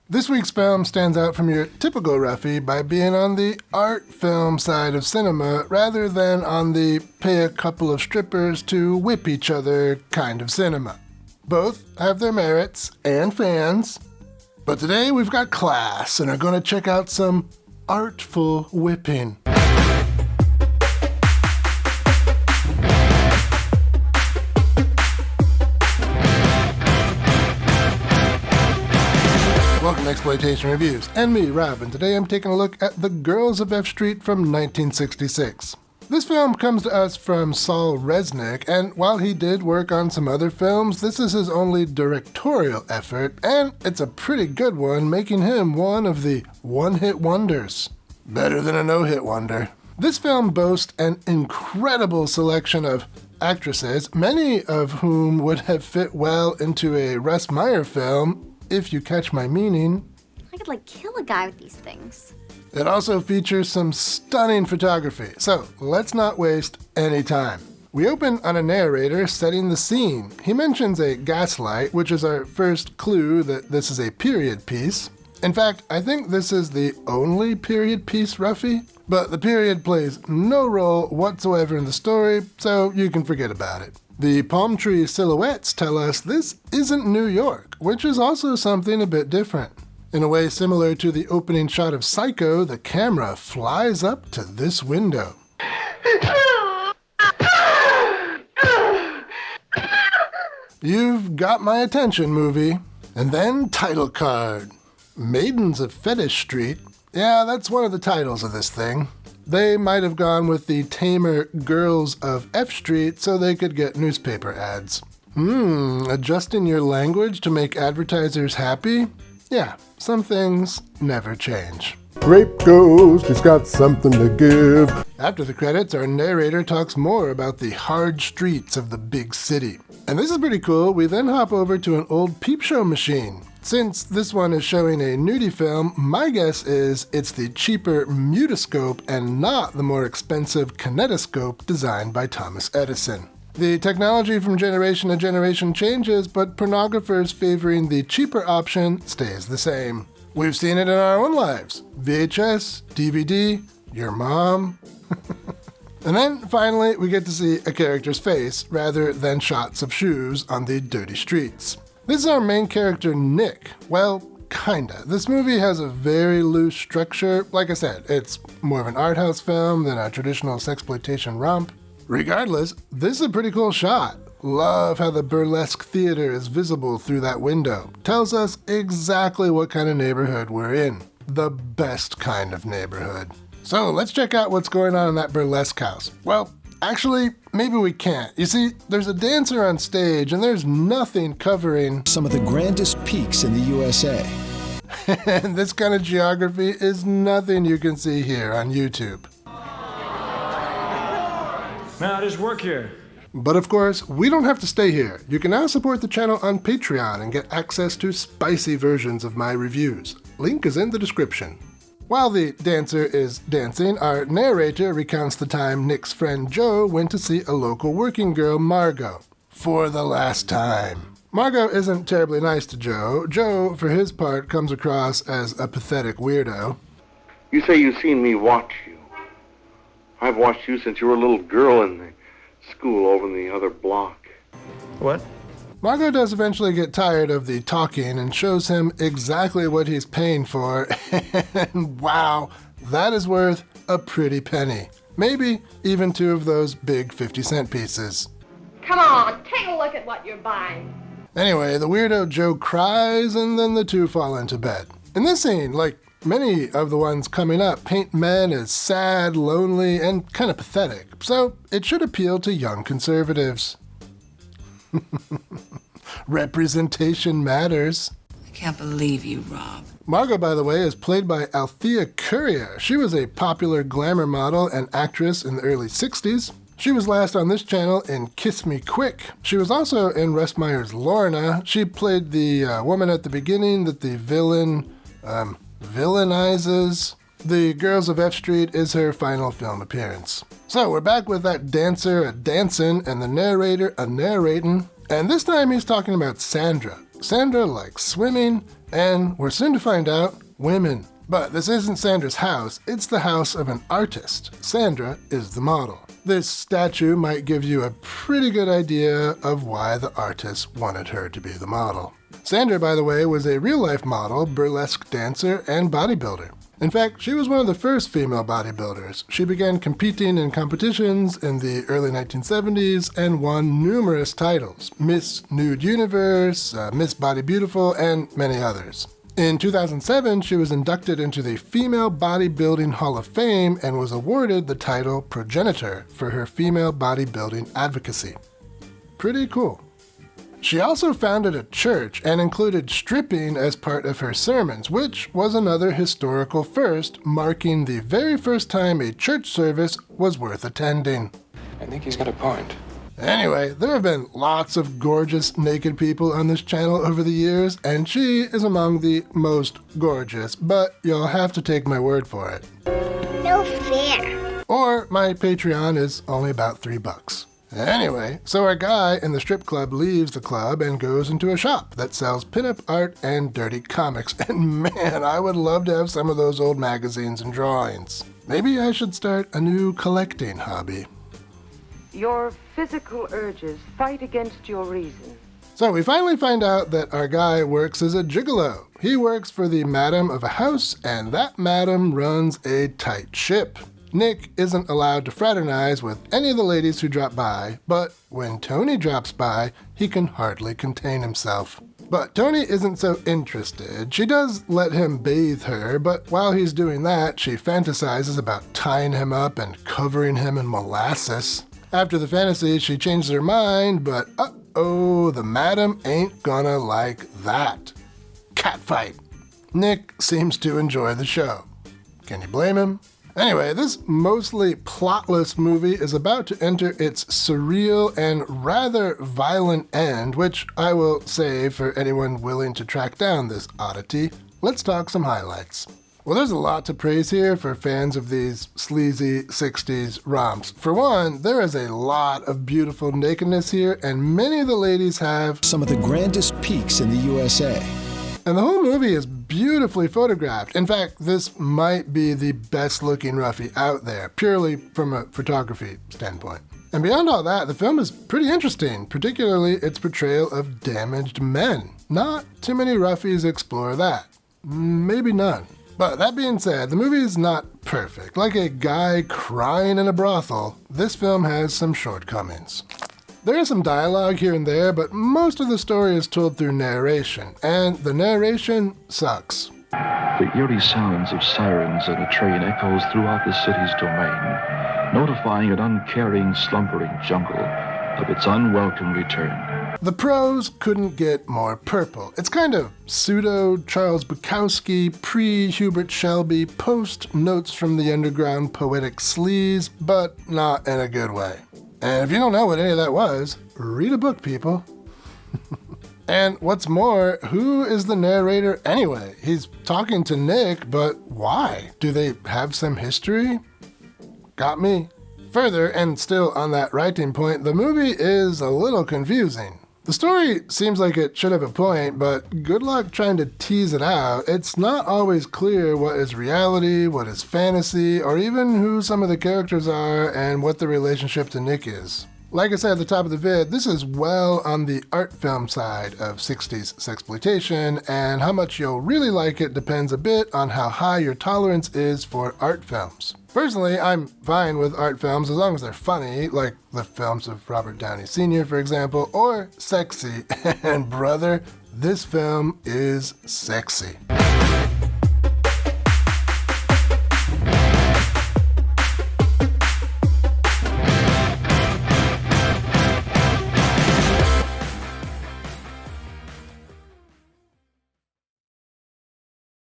This week's film stands out from your typical Roughie by being on the art film side of cinema rather than on the pay a couple of strippers to whip each other kind of cinema. Both have their merits and fans, but today we've got class and are going to check out some artful whipping. Welcome to Exploitation Reviews, and me, Rob, and today I'm taking a look at The Girls of F Street from 1966. This film comes to us from Saul Resnick, and while he did work on some other films, this is his only directorial effort, and it's a pretty good one, making him one of the one-hit wonders. Better than a no-hit wonder. This film boasts an incredible selection of actresses, many of whom would have fit well into a Russ Meyer film, if you catch my meaning. I could kill a guy with these things. It also features some stunning photography, so let's not waste any time. We open on a narrator setting the scene. He mentions a gaslight, which is our first clue that this is a period piece. In fact, I think this is the only period piece Roughie, but the period plays no role whatsoever in the story, so you can forget about it. The palm tree silhouettes tell us this isn't New York, which is also something a bit different. In a way similar to the opening shot of Psycho, the camera flies up to this window. You've got my attention, movie. And then title card. Maidens of Fetish Street. Yeah, that's one of the titles of this thing. They might have gone with the tamer Girls of F Street so they could get newspaper ads. Adjusting your language to make advertisers happy? Yeah, some things never change. Grape Ghost has got something to give. After the credits, our narrator talks more about the hard streets of the big city. And this is pretty cool. We then hop over to an old Peep show machine. Since this one is showing a nudie film, my guess is it's the cheaper mutoscope and not the more expensive kinetoscope designed by Thomas Edison. The technology from generation to generation changes, but pornographers favoring the cheaper option stays the same. We've seen it in our own lives. VHS, DVD, your mom. And then, finally, we get to see a character's face rather than shots of shoes on the dirty streets. This is our main character, Nick. Well, kinda. This movie has a very loose structure. Like I said, it's more of an art house film than a traditional sexploitation romp. Regardless, this is a pretty cool shot. Love how the Burlesque theater is visible through that window. Tells us exactly what kind of neighborhood we're in. The best kind of neighborhood. So let's check out what's going on in that Burlesque house. Well, actually, maybe we can't. You see, there's a dancer on stage and there's nothing covering some of the grandest peaks in the USA. And this kind of geography is nothing you can see here on YouTube. Now, just work here. But of course, we don't have to stay here. You can now support the channel on Patreon and get access to spicy versions of my reviews. Link is in the description. While the dancer is dancing, our narrator recounts the time Nick's friend Joe went to see a local working girl, Margot, for the last time. Margot isn't terribly nice to Joe. Joe, for his part, comes across as a pathetic weirdo. You say you've seen me watch you. I've watched you since you were a little girl in the school over in the other block. What? Margot does eventually get tired of the talking and shows him exactly what he's paying for, and wow, that is worth a pretty penny. Maybe even two of those big 50-cent pieces. Come on, take a look at what you're buying. Anyway, the weirdo Joe cries and then the two fall into bed. In this scene, like many of the ones coming up, paint men as sad, lonely, and kind of pathetic, so it should appeal to young conservatives. Representation matters. I can't believe you, Rob. Margot, by the way, is played by Althea Currier. She was a popular glamour model and actress in the early 60s. She was last on this channel in Kiss Me Quick. She was also in Russ Meyer's Lorna. She played the woman at the beginning that the villain villainizes. The Girls of F Street is her final film appearance. So we're back with that dancer a-dancin' and the narrator a-narratin'. And this time he's talking about Sandra. Sandra likes swimming, and we're soon to find out, women. But this isn't Sandra's house, it's the house of an artist. Sandra is the model. This statue might give you a pretty good idea of why the artist wanted her to be the model. Sandra, by the way, was a real-life model, burlesque dancer, and bodybuilder. In fact, she was one of the first female bodybuilders. She began competing in competitions in the early 1970s and won numerous titles: Miss Nude Universe, Miss Body Beautiful, and many others. In 2007, she was inducted into the Female Bodybuilding Hall of Fame and was awarded the title Progenitor for her female bodybuilding advocacy. Pretty cool. She also founded a church and included stripping as part of her sermons, which was another historical first, marking the very first time a church service was worth attending. I think he's got a point. Anyway, there have been lots of gorgeous naked people on this channel over the years, and she is among the most gorgeous, but you'll have to take my word for it. No fair. Or my Patreon is only about $3. Anyway, so our guy in the strip club leaves the club and goes into a shop that sells pinup art and dirty comics, and man, I would love to have some of those old magazines and drawings. Maybe I should start a new collecting hobby. Your physical urges fight against your reason. So we finally find out that our guy works as a gigolo. He works for the madam of a house, and that madam runs a tight ship. Nick isn't allowed to fraternize with any of the ladies who drop by, but when Tony drops by, he can hardly contain himself. But Tony isn't so interested. She does let him bathe her, but while he's doing that, she fantasizes about tying him up and covering him in molasses. After the fantasy, she changes her mind, but uh-oh, the madam ain't gonna like that. Catfight. Nick seems to enjoy the show. Can you blame him? Anyway, this mostly plotless movie is about to enter its surreal and rather violent end, which I will save for anyone willing to track down this oddity. Let's talk some highlights. Well, there's a lot to praise here for fans of these sleazy 60s romps. For one, there is a lot of beautiful nakedness here, and many of the ladies have some of the grandest peaks in the USA. And the whole movie is beautifully photographed. In fact, this might be the best looking Roughie out there, purely from a photography standpoint. And beyond all that, the film is pretty interesting, particularly its portrayal of damaged men. Not too many Roughies explore that. Maybe none. But that being said, the movie is not perfect. Like a guy crying in a brothel, this film has some shortcomings. There is some dialogue here and there, but most of the story is told through narration, and the narration sucks. The eerie sounds of sirens and a train echoes throughout the city's domain, notifying an uncaring, slumbering jungle of its unwelcome return. The prose couldn't get more purple. It's kind of pseudo-Charles Bukowski, pre-Hubert Shelby, post-Notes from the Underground poetic sleaze, but not in a good way. And if you don't know what any of that was, read a book, people. And what's more, who is the narrator anyway? He's talking to Nick, but why? Do they have some history? Got me. Further, and still on that writing point, the movie is a little confusing. The story seems like it should have a point, but good luck trying to tease it out. It's not always clear what is reality, what is fantasy, or even who some of the characters are and what the relationship to Nick is. Like I said at the top of the vid, this is well on the art film side of 60s sexploitation, and how much you'll really like it depends a bit on how high your tolerance is for art films. Personally, I'm fine with art films as long as they're funny, like the films of Robert Downey Sr., for example, or sexy. And brother, this film is sexy.